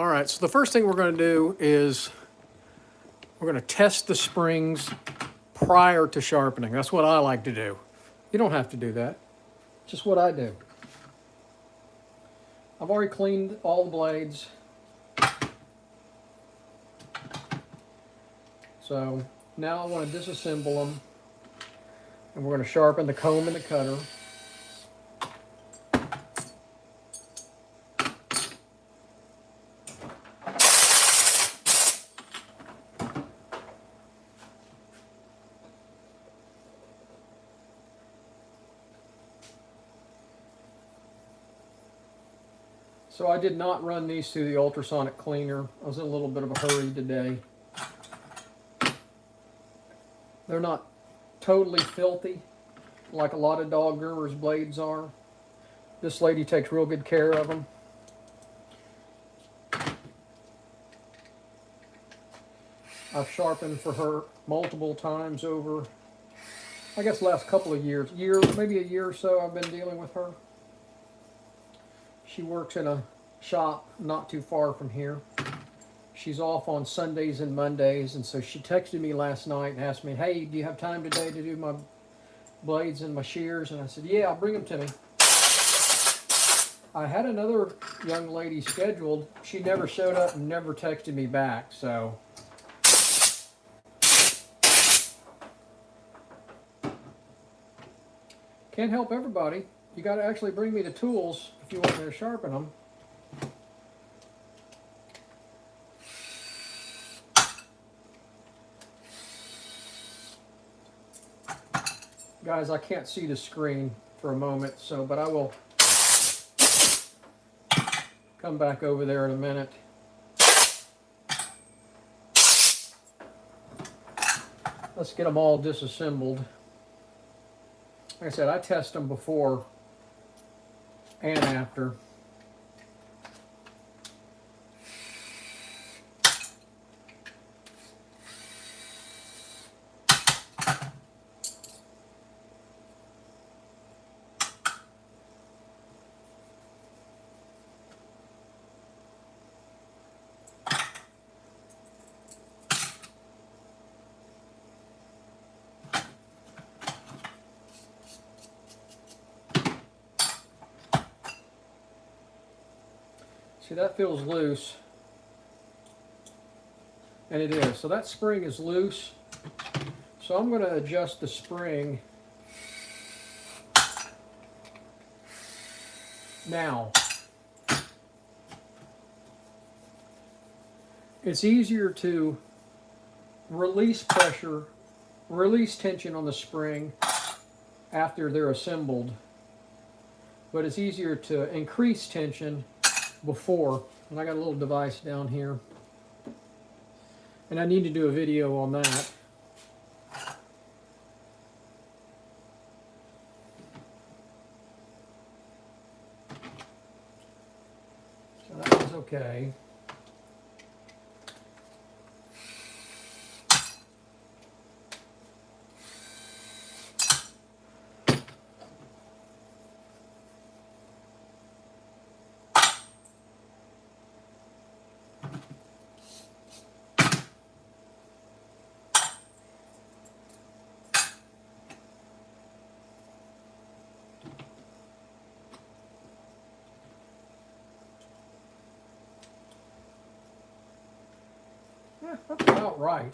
All right, so the first thing we're going to do is we're going to test the springs prior to sharpening. That's what I like to do. You don't have to do that. Just what I do. I've already cleaned all the blades. So now I want to disassemble them, and we're going to sharpen the comb and the cutter. So I did not run these through the ultrasonic cleaner. I was in a little bit of a hurry today. They're not totally filthy like a lot of dog groomers' blades are. This lady takes real good care of them. I've sharpened for her multiple times over, I guess, last couple of years. Maybe a year or so I've been dealing with her. She works in a shop not too far from here. She's off on Sundays and Mondays, and so she texted me last night and asked me, hey, do you have time today to do my blades and my shears? And I said, yeah, bring them to me. I had another young lady scheduled. She never showed up and never texted me back, so. Can't help everybody. You got to actually bring me the tools if you want me to sharpen them. Guys, I can't see the screen for a moment, so but I will come back over there in a minute. Let's get them all disassembled. Like I said, I test them before and after. See, that feels loose, and it is. So that spring is loose. So I'm going to adjust the spring now. It's easier to release pressure, release tension on the spring after they're assembled, but it's easier to increase tension before. And I got a little device down here, and I need to do a video on that. So that was okay. Yeah, that's about right.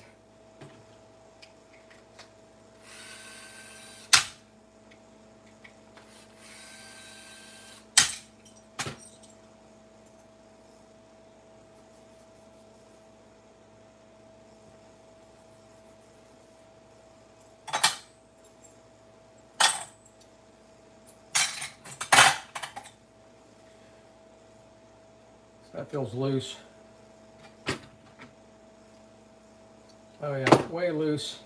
So that feels loose. Oh yeah, way loose.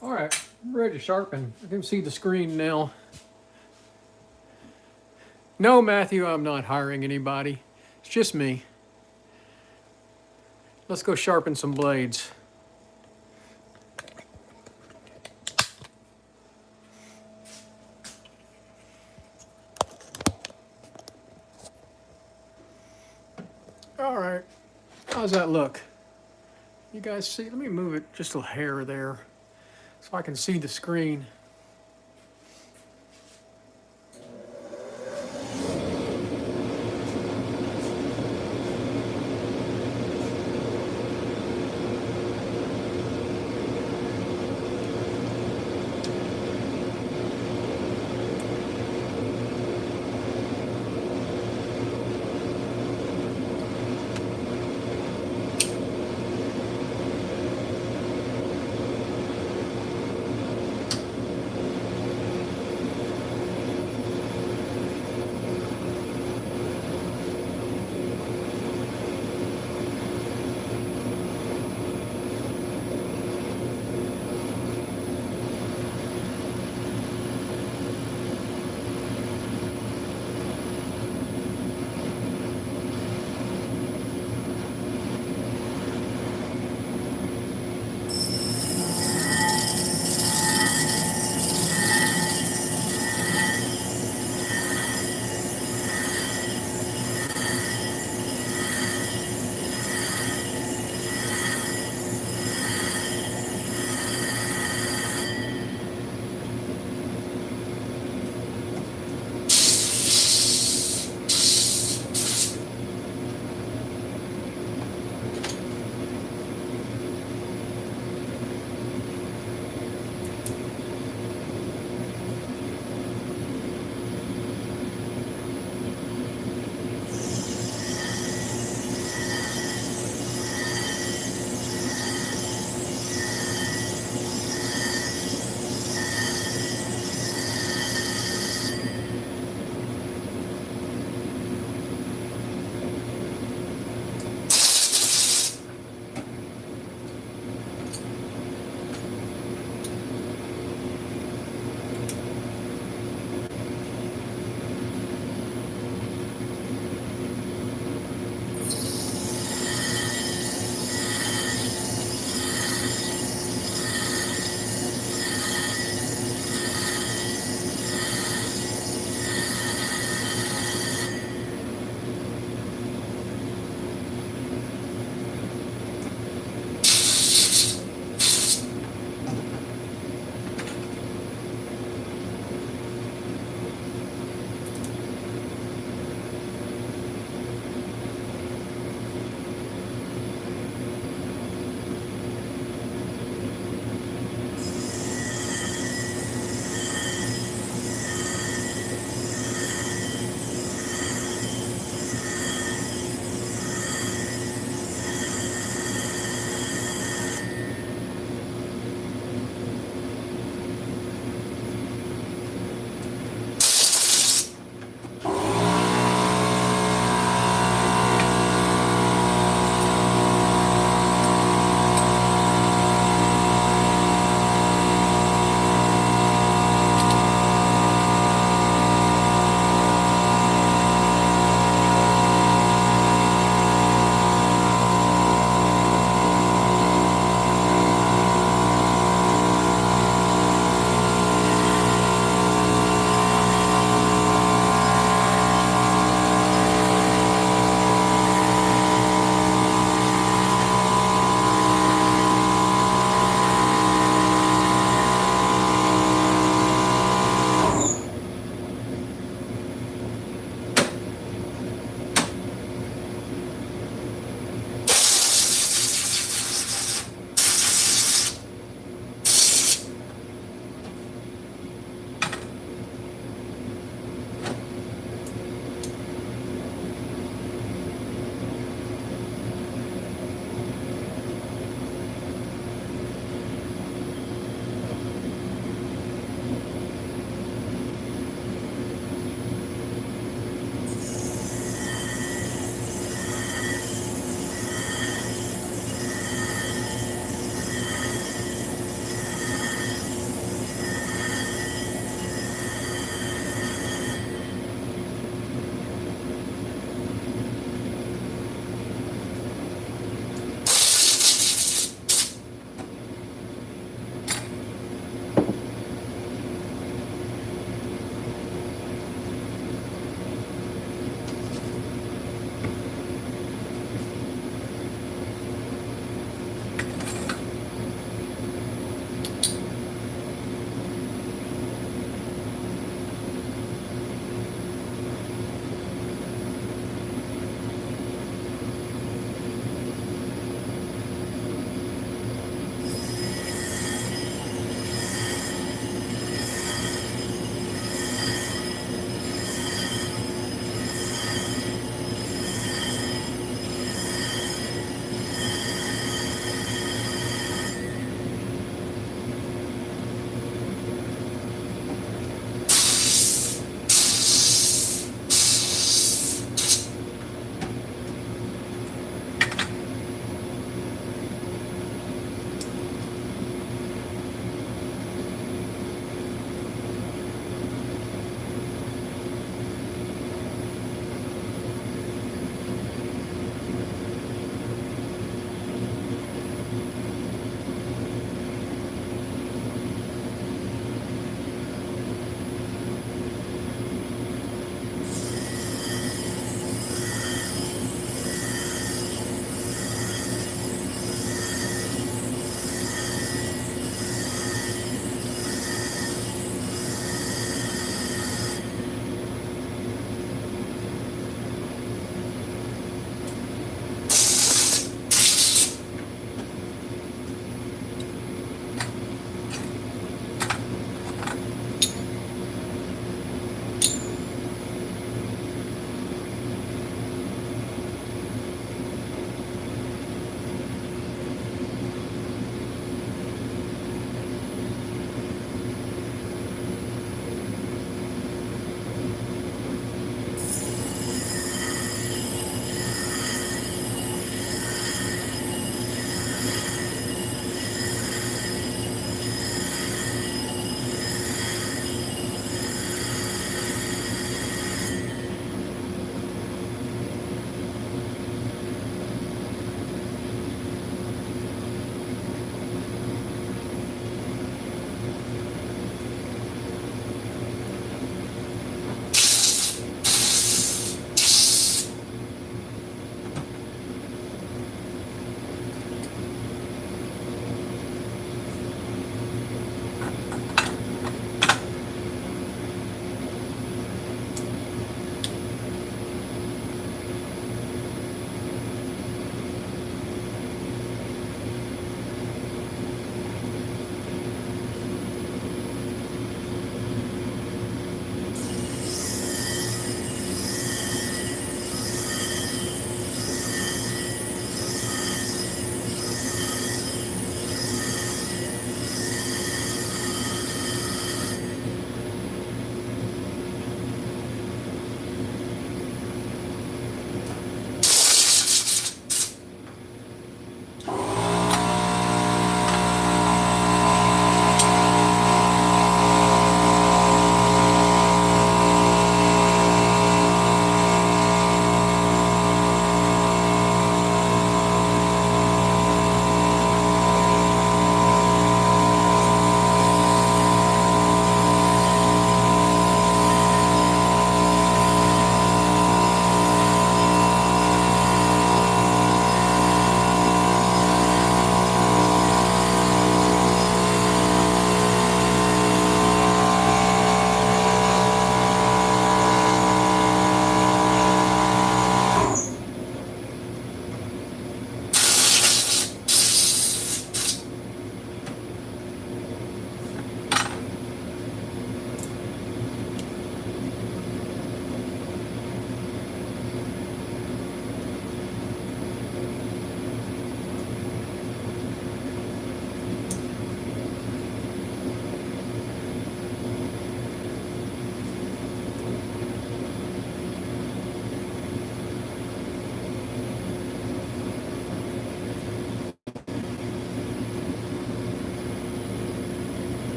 All right. I'm ready to sharpen. I can see the screen now. No, Matthew, I'm not hiring anybody. It's just me. Let's go sharpen some blades. All right, how's that look? You guys see? Let me move it just a hair there so I can see the screen.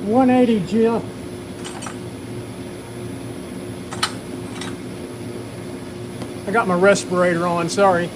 180, Jeff. I got my respirator on, sorry.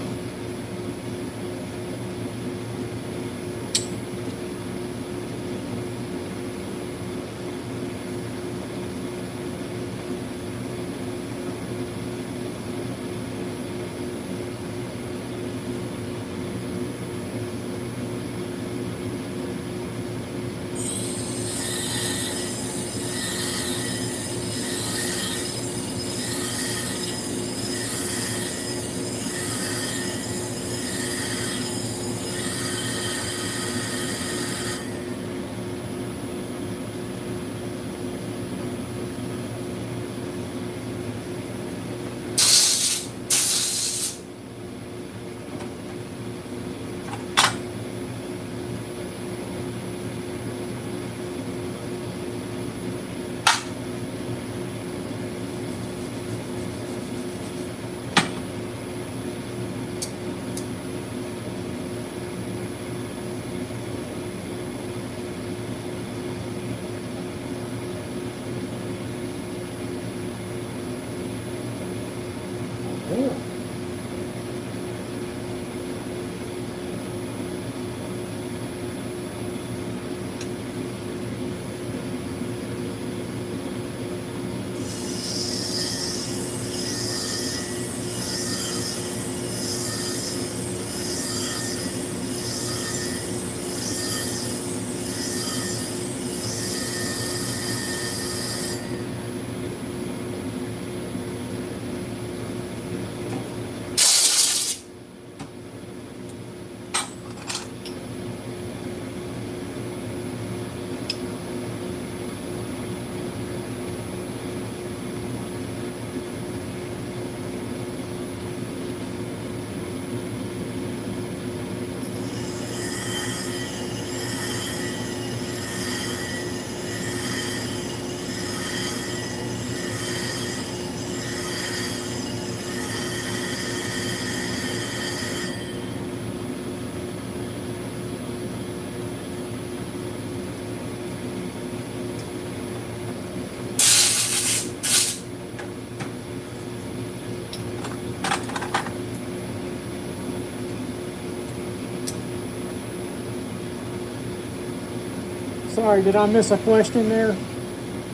Sorry, did I miss a question there?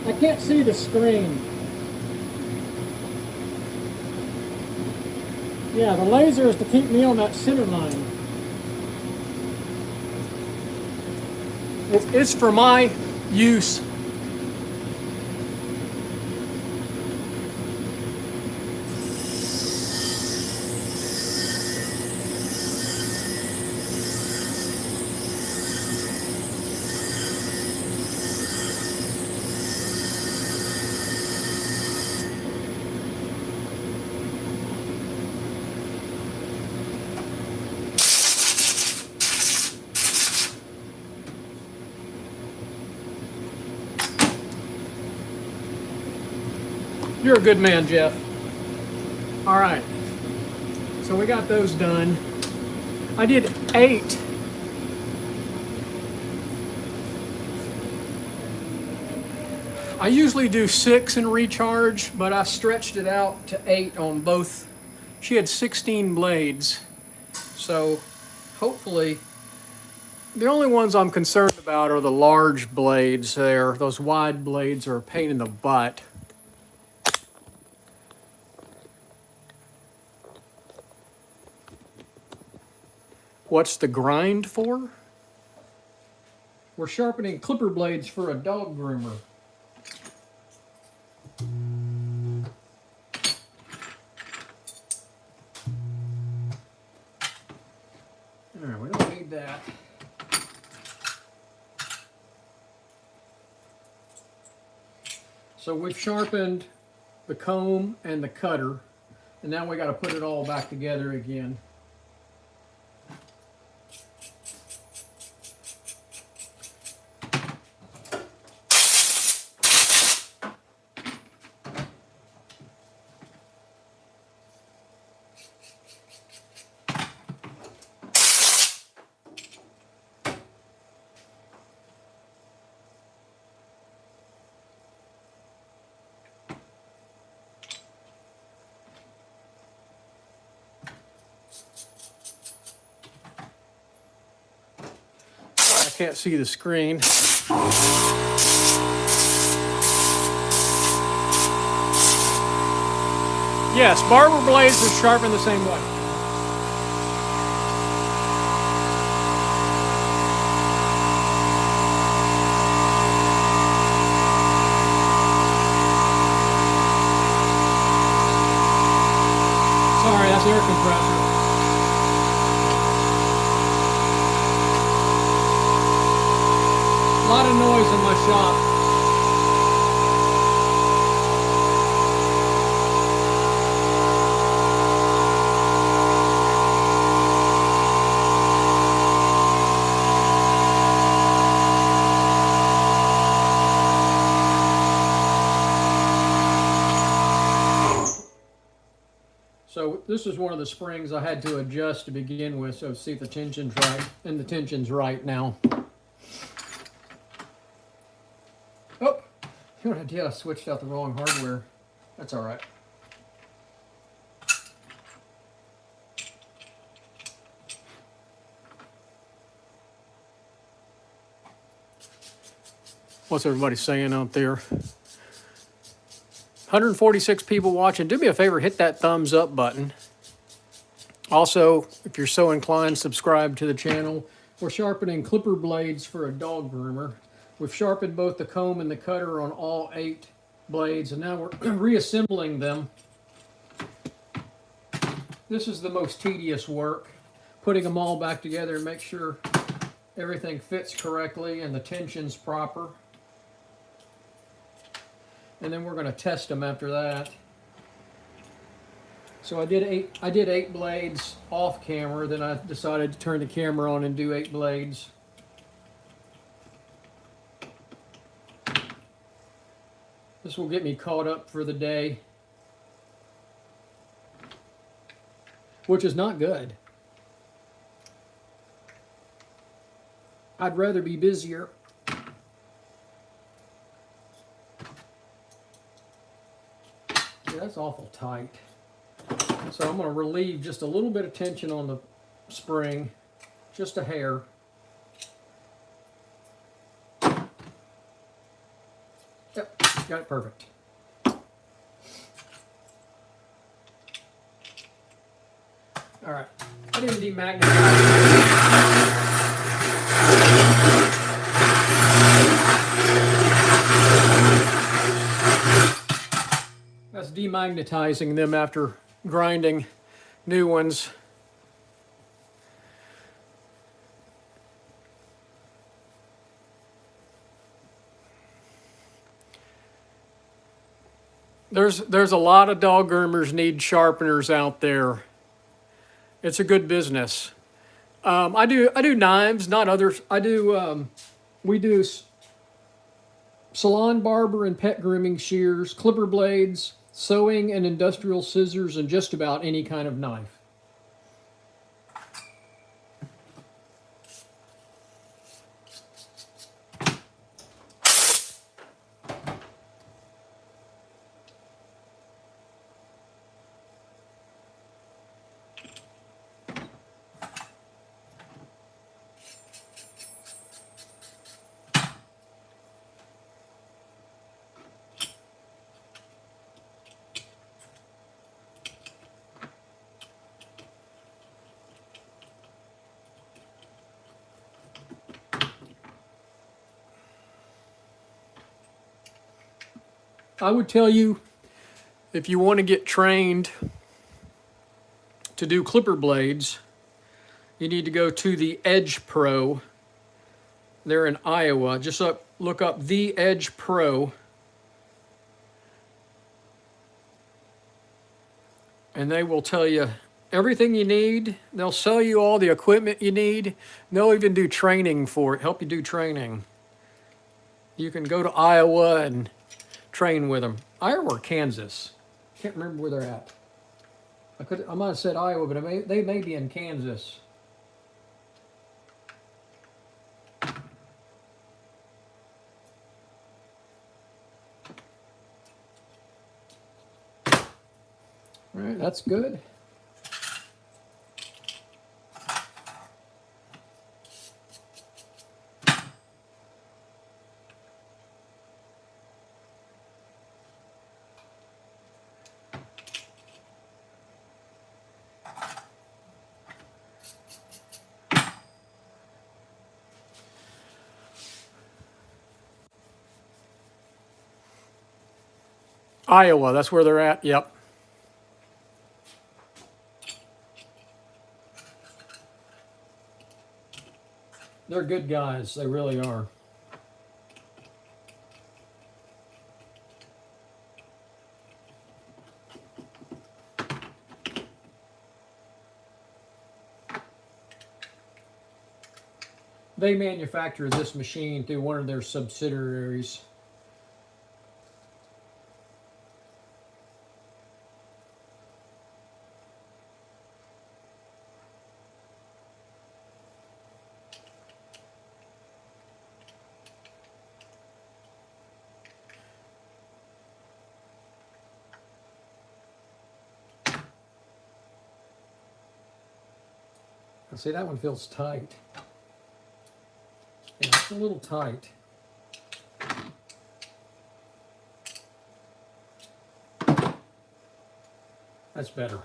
I can't see the screen. Yeah, the laser is to keep me on that center line. It's for my use. You're a good man, Jeff. All right, so we got those done. I did 8. I usually do 6 in recharge, but I stretched it out to 8 on both. She had 16 blades, so hopefully, the only ones I'm concerned about are the large blades there. Those wide blades are a pain in the butt. What's the grind for? We're sharpening clipper blades for a dog groomer. All right, we don't need that. So we've sharpened the comb and the cutter, and now we got to put it all back together again. guys can't see the screen. Yes, Barber blades are sharpened the same way. Sorry, that's air compressor. A lot of noise in my shop. So this is one of the springs I had to adjust to begin with, so see if the tension's right, and the tension's right now. Oh, you know what I did? I switched out the wrong hardware. That's all right. What's everybody saying out there? 146 people watching. Do me a favor, hit that thumbs up button. Also, if you're so inclined, subscribe to the channel. We're sharpening clipper blades for a dog groomer. We've sharpened both the comb and the cutter on all 8 blades, and now we're reassembling them. This is the most tedious work, putting them all back together and make sure everything fits correctly and the tension's proper. And then we're going to test them after that. So I did eight blades off camera, then I decided to turn the camera on and do 8 blades. This will get me caught up for the day, which is not good. I'd rather be busier. Yeah, that's awful tight. So I'm going to relieve just a little bit of tension on the spring, just a hair. Yep, got it perfect. All right, I didn't demagnetize. That's demagnetizing them after grinding new ones. There's a lot of dog groomers need sharpeners out there. It's a good business. I do knives, not others. We do Salon, Barber, and pet grooming shears, clipper blades, sewing and industrial scissors, and just about any kind of knife. I would tell you, if you want to get trained to do clipper blades, you need to go to the Edge Pro. They're in Iowa. Just look up the Edge Pro. And they will tell you everything you need. They'll sell you all the equipment you need. They'll even do training for it, help you do training. You can go to Iowa and train with them. Iowa or Kansas? Can't remember where they're at. I might have said Iowa, but they may be in Kansas. All right, that's good. Iowa, that's where they're at. Yep. They're good guys. They really are. They manufacture this machine through one of their subsidiaries. See, that one feels tight. Yeah, it's a little tight. That's better.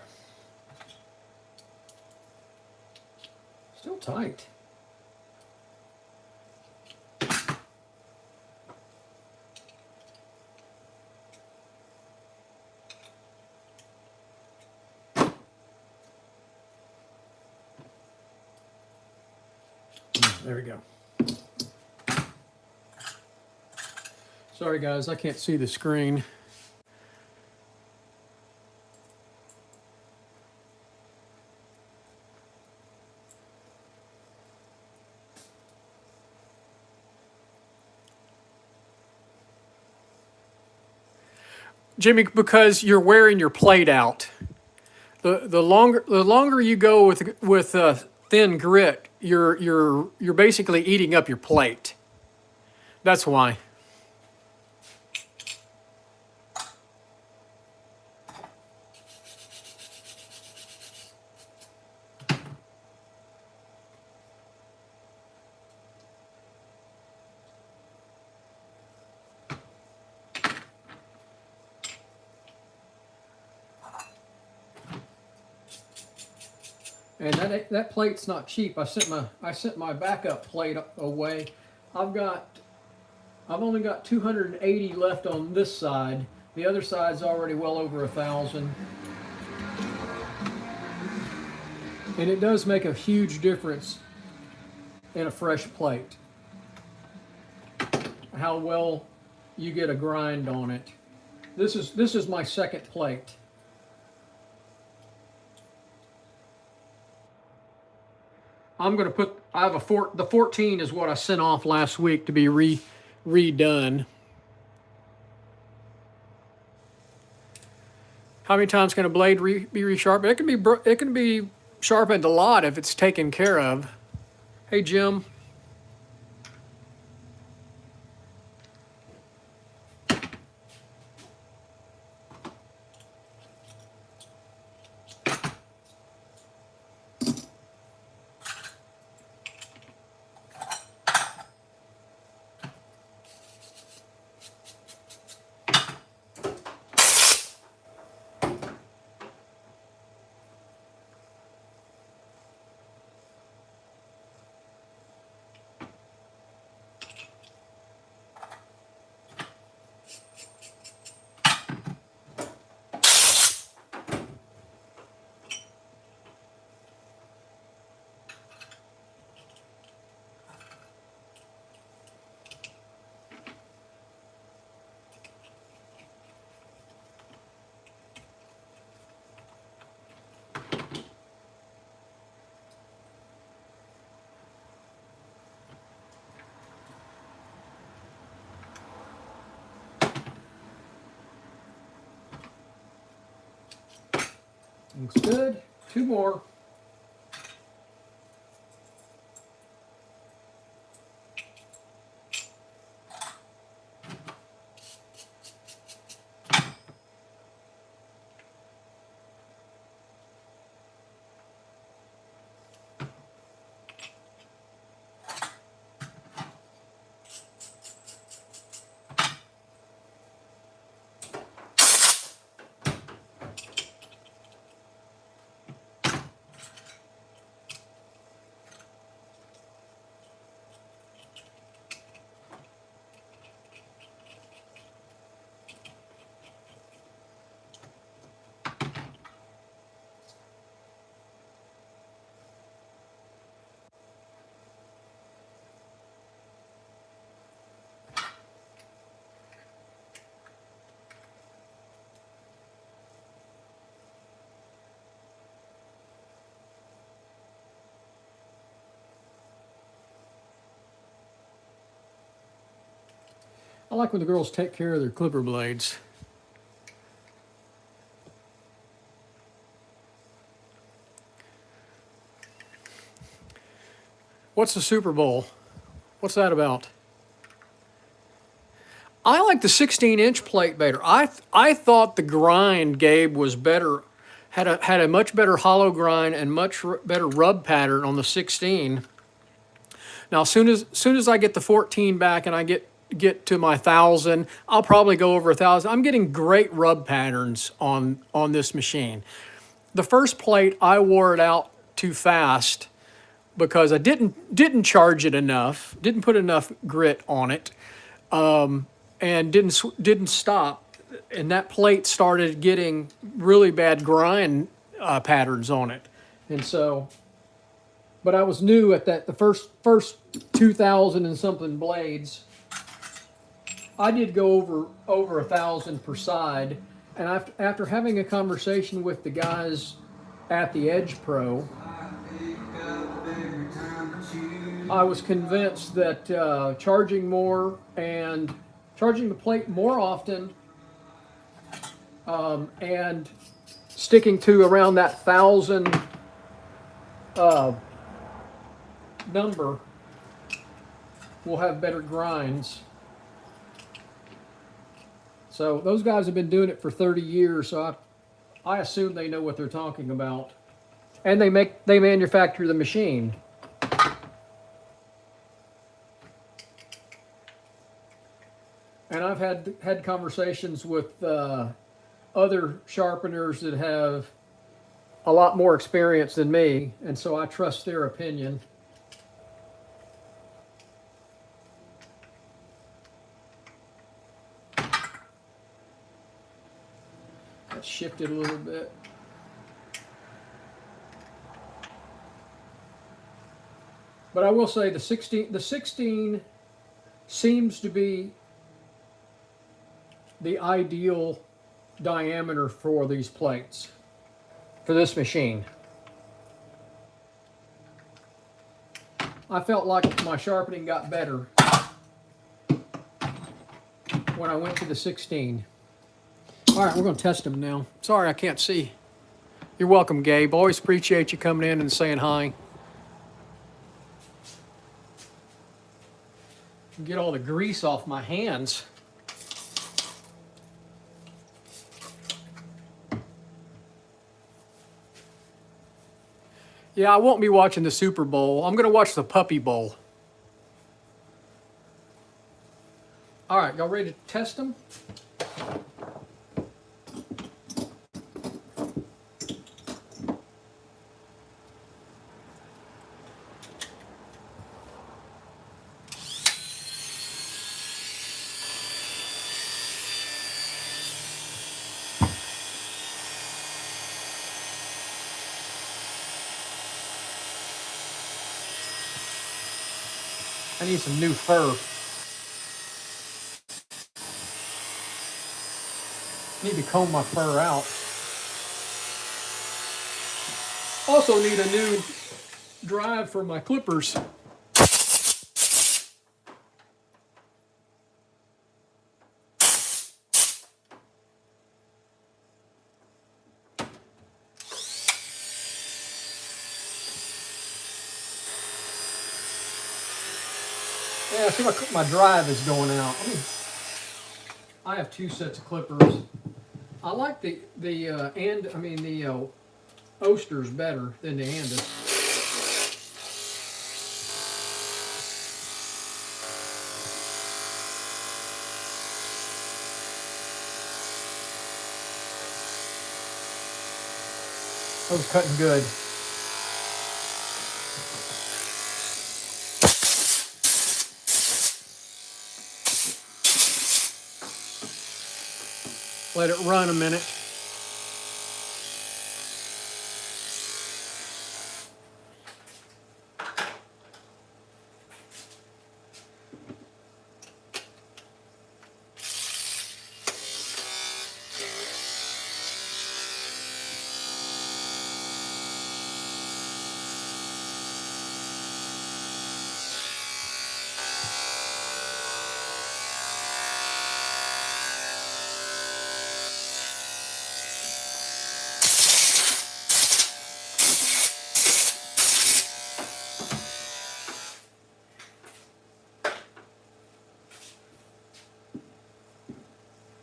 Still tight. There we go. Sorry guys, I can't see the screen. Jimmy, because you're wearing your plate out. The longer you go with thin grit, you're basically eating up your plate. That's why. And that plate's not cheap. I sent my backup plate away. I've only got 280 left on this side. The other side's already well over 1,000. And it does make a huge difference in a fresh plate. How well you get a grind on it. This is my second plate. I'm going to put, the 14 is what I sent off last week to be redone. How many times can a blade be resharpened? It can be sharpened a lot if it's taken care of. Hey, Jim. Looks good. 2 more. I like when the girls take care of their clipper blades. What's the Super Bowl? What's that about? I like the 16-inch plate better. I thought the grind, Gabe, was better, had a much better hollow grind and much better rub pattern on the 16. Now, soon as I get the 14 back and I get to my 1,000, I'll probably go over 1,000. I'm getting great rub patterns on this machine. The first plate, I wore it out too fast because I didn't charge it enough, didn't put enough grit on it, and didn't stop. And that plate started getting really bad grind patterns on it, and so. But I was new at that. The first 2,000 and something blades, I did go over 1,000 per side. And after having a conversation with the guys at the Edge Pro, I was convinced that charging more and charging the plate more often, and sticking to around that 1,000 number will have better grinds. So those guys have been doing it for 30 years, so I assume they know what they're talking about. And they manufacture the machine. And I've had conversations with other sharpeners that have a lot more experience than me, and so I trust their opinion. Let's shift it a little bit. But I will say the 16 seems to be the ideal diameter for these plates, for this machine. I felt like my sharpening got better when I went to the 16. All right, we're going to test them now. Sorry, I can't see. You're welcome, Gabe. Always appreciate you coming in and saying hi. Get all the grease off my hands. Yeah, I won't be watching the Super Bowl. I'm going to watch the Puppy Bowl. All right, y'all ready to test them? I need some new fur. Need to comb my fur out. Also need a new drive for my clippers. Yeah, see my drive is going out. I have two sets of clippers. I like the Oasters better than the Andis. Those cutting good. Let it run a minute.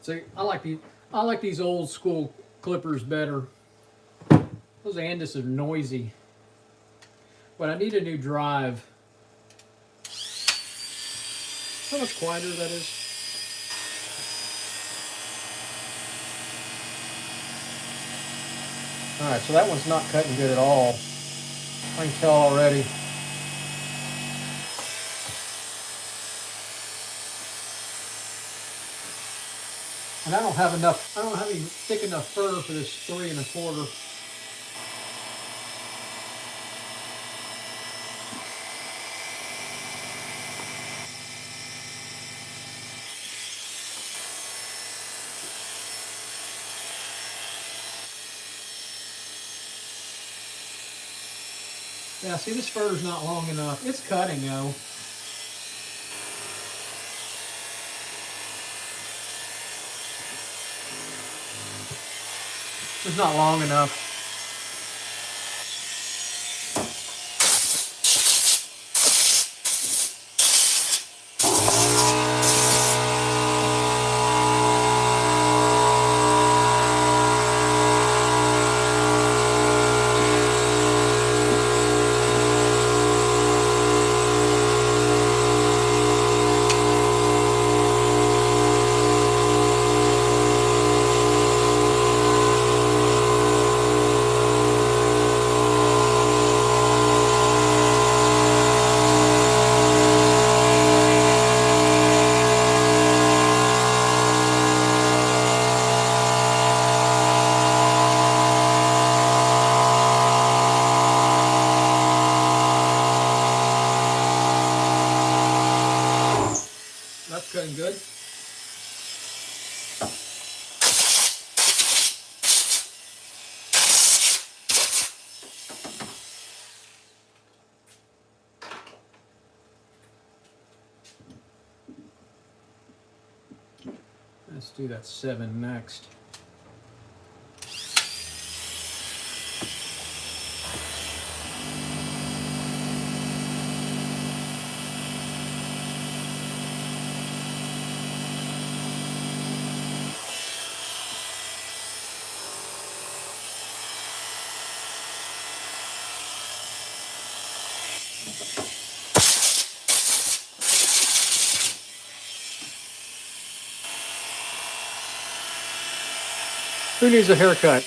See, I like these old school clippers better. Those Andis are noisy. But I need a new drive. How much quieter that is? Alright, so that one's not cutting good at all. I can tell already. And I don't have any thick enough fur for this 3 1/4. Yeah, see, this fur is not long enough. It's cutting though. It's not long enough. That's cutting good. Let's do that 7 next. Who needs a haircut?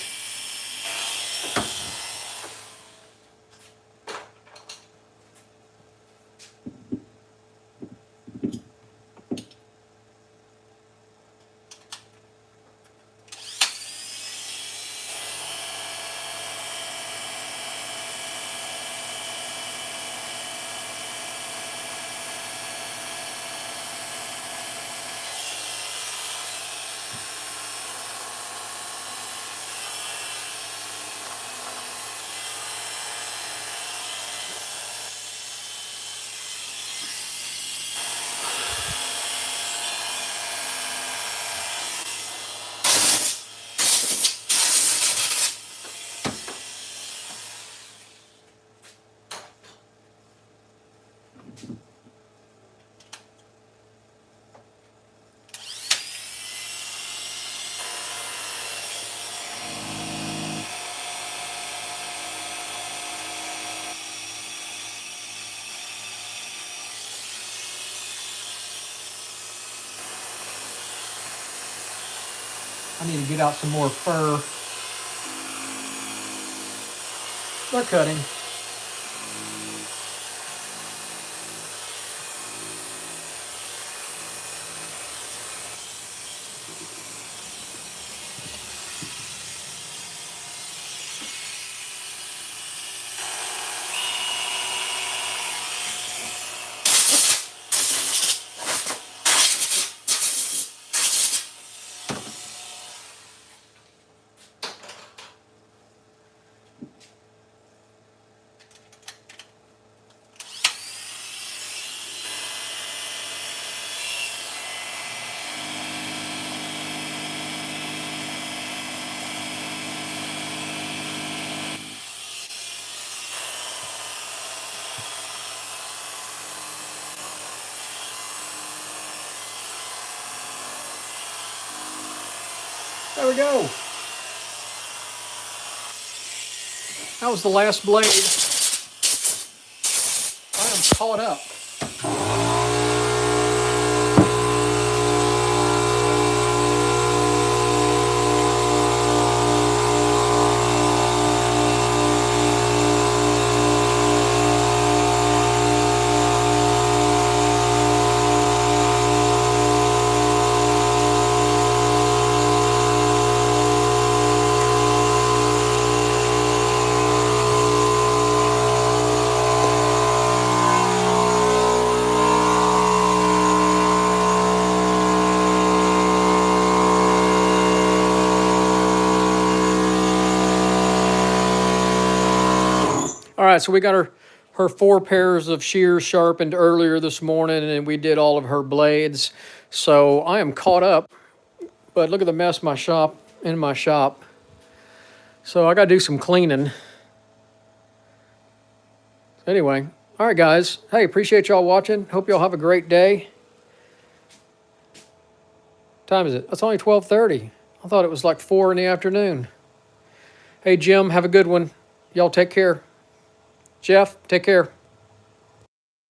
I need to get out some more fur. They're cutting. There we go. That was the last blade. I am caught up. All right, so we got her 4 pairs of shears sharpened earlier this morning, and we did all of her blades. So I am caught up, but look at the mess in my shop. So I got to do some cleaning. Anyway, all right, guys. Hey, appreciate y'all watching. Hope y'all have a great day. What time is it? It's only 12:30. I thought it was like 4 in the afternoon. Hey, Jim, have a good one. Y'all take care. Jeff, take care.